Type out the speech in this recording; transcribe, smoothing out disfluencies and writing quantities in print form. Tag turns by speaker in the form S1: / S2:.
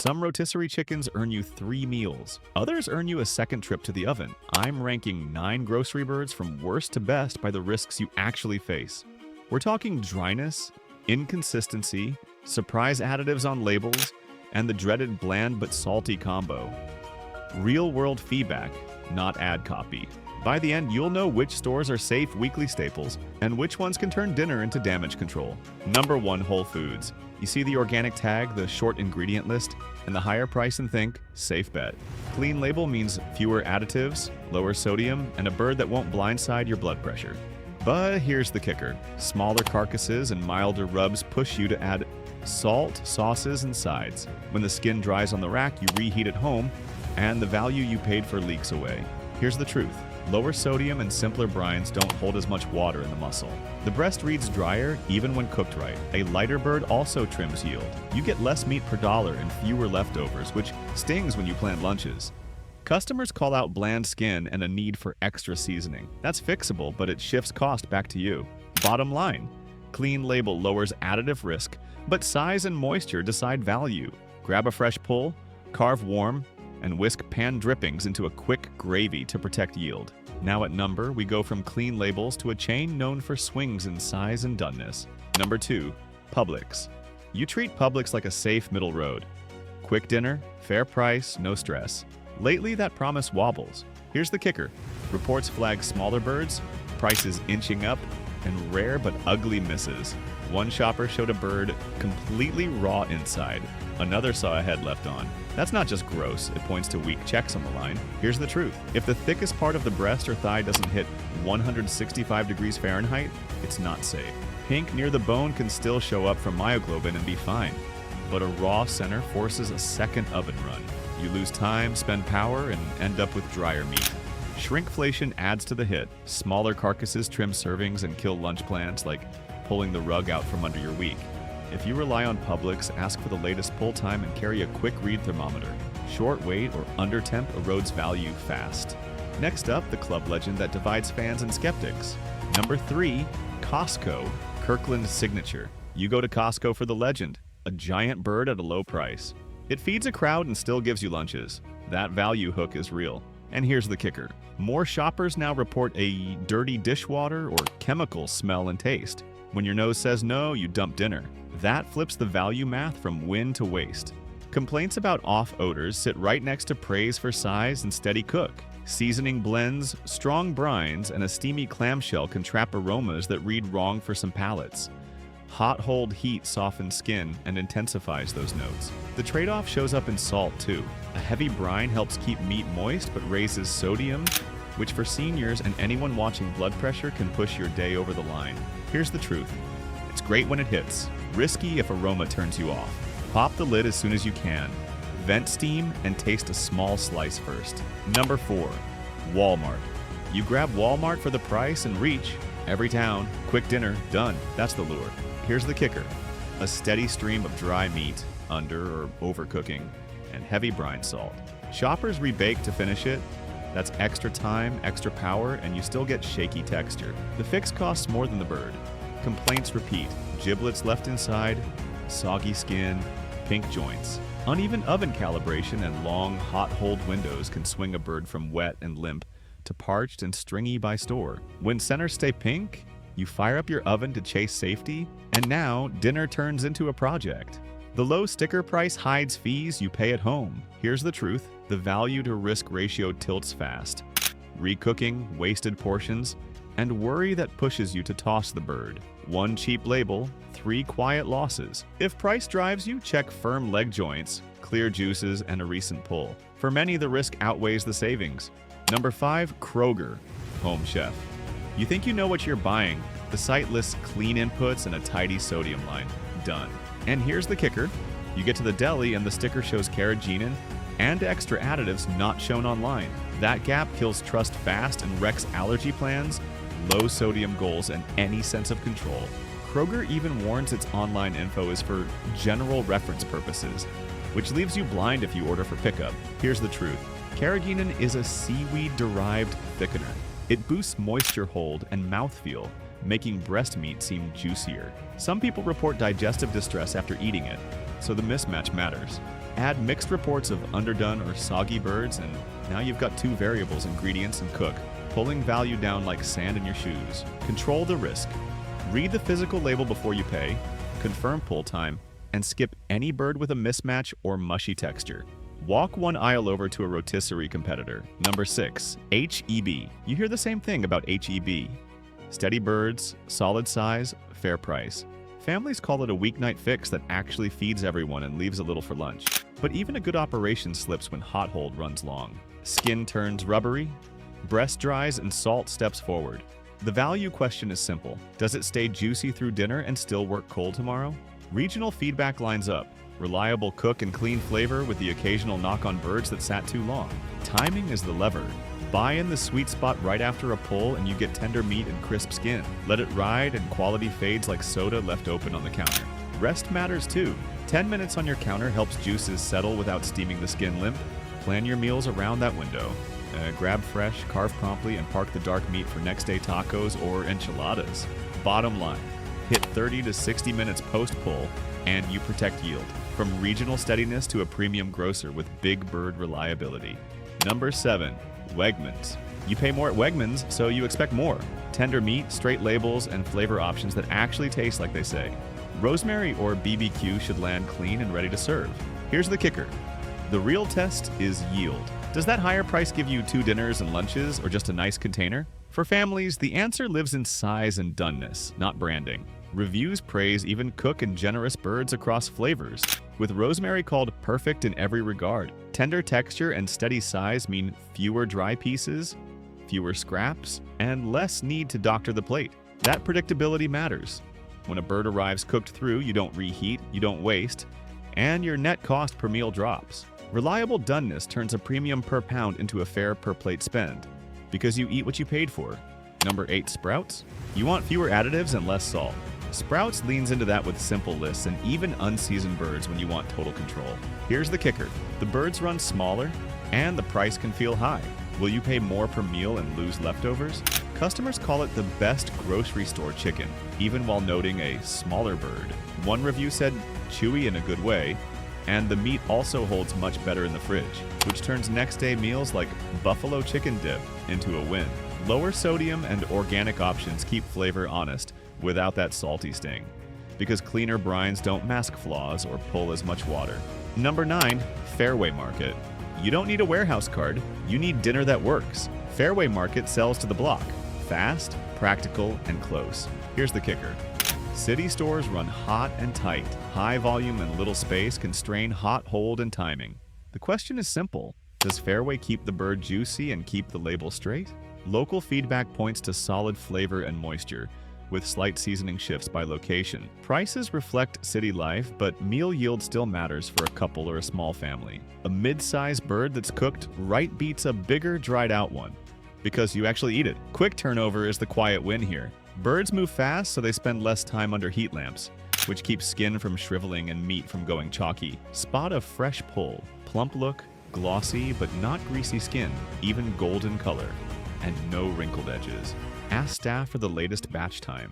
S1: Some rotisserie chickens earn you 3 meals. Others earn you a second trip to the oven. I'm ranking 9 grocery birds from worst to best by the risks you actually face. We're talking dryness, inconsistency, surprise additives on labels, and the dreaded bland but salty combo. Real-world feedback, not ad copy. By the end, you'll know which stores are safe weekly staples and which ones can turn dinner into damage control. Number 1, Whole Foods. You see the organic tag, the short ingredient list, and the higher price and think, safe bet. Clean label means fewer additives, lower sodium, and a bird that won't blindside your blood pressure. But here's the kicker. Smaller carcasses and milder rubs push you to add salt, sauces, and sides. When the skin dries on the rack, you reheat at home, and the value you paid for leaks away. Here's the truth. Lower sodium and simpler brines don't hold as much water in the muscle. The breast reads drier even when cooked right. A lighter bird also trims yield. You get less meat per dollar and fewer leftovers, which stings when you plan lunches. Customers call out bland skin and a need for extra seasoning. That's fixable, but it shifts cost back to you. Bottom line, clean label lowers additive risk, but size and moisture decide value. Grab a fresh pull, carve warm, and whisk pan drippings into a quick gravy to protect yield. Now at number, we go from clean labels to a chain known for swings in size and doneness. Number 2, Publix. You treat Publix like a safe middle road. Quick dinner, fair price, no stress. Lately, that promise wobbles. Here's the kicker. Reports flag smaller birds, prices inching up, and rare but ugly misses. One shopper showed a bird completely raw inside. Another saw a head left on. That's not just gross, it points to weak checks on the line. Here's the truth. If the thickest part of the breast or thigh doesn't hit 165 degrees Fahrenheit, it's not safe. Pink near the bone can still show up from myoglobin and be fine, but a raw center forces a second oven run. You lose time, spend power, and end up with drier meat. Shrinkflation adds to the hit. Smaller carcasses trim servings and kill lunch plans, like pulling the rug out from under your week. If you rely on Publix, ask for the latest pull time and carry a quick read thermometer. Short wait or under temp erodes value fast. Next up, the club legend that divides fans and skeptics. Number 3, Costco, Kirkland's signature. You go to Costco for the legend, a giant bird at a low price. It feeds a crowd and still gives you lunches. That value hook is real. And here's the kicker. More shoppers now report a dirty dishwater or chemical smell and taste. When your nose says no, you dump dinner. That flips the value math from win to waste. Complaints about off odors sit right next to praise for size and steady cook. Seasoning blends, strong brines, and a steamy clamshell can trap aromas that read wrong for some palates. Hot hold heat softens skin and intensifies those notes. The trade-off shows up in salt too. A heavy brine helps keep meat moist but raises sodium, which for seniors and anyone watching blood pressure can push your day over the line. Here's the truth. It's great when it hits, risky if aroma turns you off. Pop the lid as soon as you can. Vent steam and taste a small slice first. Number 4, Walmart. You grab Walmart for the price and reach. Every town, quick dinner, done. That's the lure. Here's the kicker. A steady stream of dry meat, under or overcooking, and heavy brine salt. Shoppers rebake to finish it. That's extra time, extra power, and you still get shaky texture. The fix costs more than the bird. Complaints repeat. Giblets left inside, soggy skin, pink joints. Uneven oven calibration and long, hot hold windows can swing a bird from wet and limp to parched and stringy by store. When centers stay pink, you fire up your oven to chase safety, and now dinner turns into a project. The low sticker price hides fees you pay at home. Here's the truth. The value to risk ratio tilts fast. Recooking, wasted portions, and worry that pushes you to toss the bird. One cheap label, 3 quiet losses. If price drives you, check firm leg joints, clear juices, and a recent pull. For many, the risk outweighs the savings. Number 5, Kroger, Home Chef. You think you know what you're buying. The site lists clean inputs and a tidy sodium line. Done. And here's the kicker. You get to the deli and the sticker shows carrageenan and extra additives not shown online. That gap kills trust fast and wrecks allergy plans, low sodium goals, and any sense of control. Kroger even warns its online info is for general reference purposes, which leaves you blind if you order for pickup. Here's the truth. Carrageenan is a seaweed-derived thickener. It boosts moisture hold and mouthfeel, making breast meat seem juicier. Some people report digestive distress after eating it, so the mismatch matters. Add mixed reports of underdone or soggy birds, and now you've got two variables, ingredients and cook, pulling value down like sand in your shoes. Control the risk. Read the physical label before you pay, confirm pull time, and skip any bird with a mismatch or mushy texture. Walk one aisle over to a rotisserie competitor. Number 6. HEB. You hear the same thing about HEB. Steady birds, solid size, fair price. Families call it a weeknight fix that actually feeds everyone and leaves a little for lunch. But even a good operation slips when hot hold runs long. Skin turns rubbery, breast dries, and salt steps forward. The value question is simple. Does it stay juicy through dinner and still work cold tomorrow? Regional feedback lines up. Reliable cook and clean flavor with the occasional knock on birds that sat too long. Timing is the lever. Buy in the sweet spot right after a pull and you get tender meat and crisp skin. Let it ride and quality fades like soda left open on the counter. Rest matters too. 10 minutes on your counter helps juices settle without steaming the skin limp. Plan your meals around that window. Grab fresh, carve promptly, and park the dark meat for next day tacos or enchiladas. Bottom line, hit 30 to 60 minutes post-pull and you protect yield. From regional steadiness to a premium grocer with big bird reliability. Number 7. Wegmans. You pay more at Wegmans, so you expect more. Tender meat, straight labels, and flavor options that actually taste like they say. Rosemary or BBQ should land clean and ready to serve. Here's the kicker. The real test is yield. Does that higher price give you 2 dinners and lunches or just a nice container? For families, the answer lives in size and doneness, not branding. Reviews praise even cook and generous birds across flavors, with rosemary called perfect in every regard. Tender texture and steady size mean fewer dry pieces, fewer scraps, and less need to doctor the plate. That predictability matters. When a bird arrives cooked through, you don't reheat, you don't waste, and your net cost per meal drops. Reliable doneness turns a premium per pound into a fair per plate spend, because you eat what you paid for. Number 8. Sprouts. You want fewer additives and less salt. Sprouts leans into that with simple lists and even unseasoned birds when you want total control. Here's the kicker. The birds run smaller, and the price can feel high. Will you pay more per meal and lose leftovers? Customers call it the best grocery store chicken, even while noting a smaller bird. One review said chewy in a good way, and the meat also holds much better in the fridge, which turns next day meals like buffalo chicken dip into a win. Lower sodium and organic options keep flavor honest without that salty sting, because cleaner brines don't mask flaws or pull as much water. Number 9. Fairway Market. You don't need a warehouse card, you need dinner that works. Fairway Market sells to the block. Fast, practical, and close. Here's the kicker. City stores run hot and tight. High volume and little space constrain hot hold and timing. The question is simple. Does Fairway keep the bird juicy and keep the label straight? Local feedback points to solid flavor and moisture, with slight seasoning shifts by location. Prices reflect city life, but meal yield still matters for a couple or a small family. A mid-sized bird that's cooked right beats a bigger, dried-out one, because you actually eat it. Quick turnover is the quiet win here. Birds move fast, so they spend less time under heat lamps, which keeps skin from shriveling and meat from going chalky. Spot a fresh pull, plump look, glossy but not greasy skin, even golden color, and no wrinkled edges. Ask staff for the latest batch time.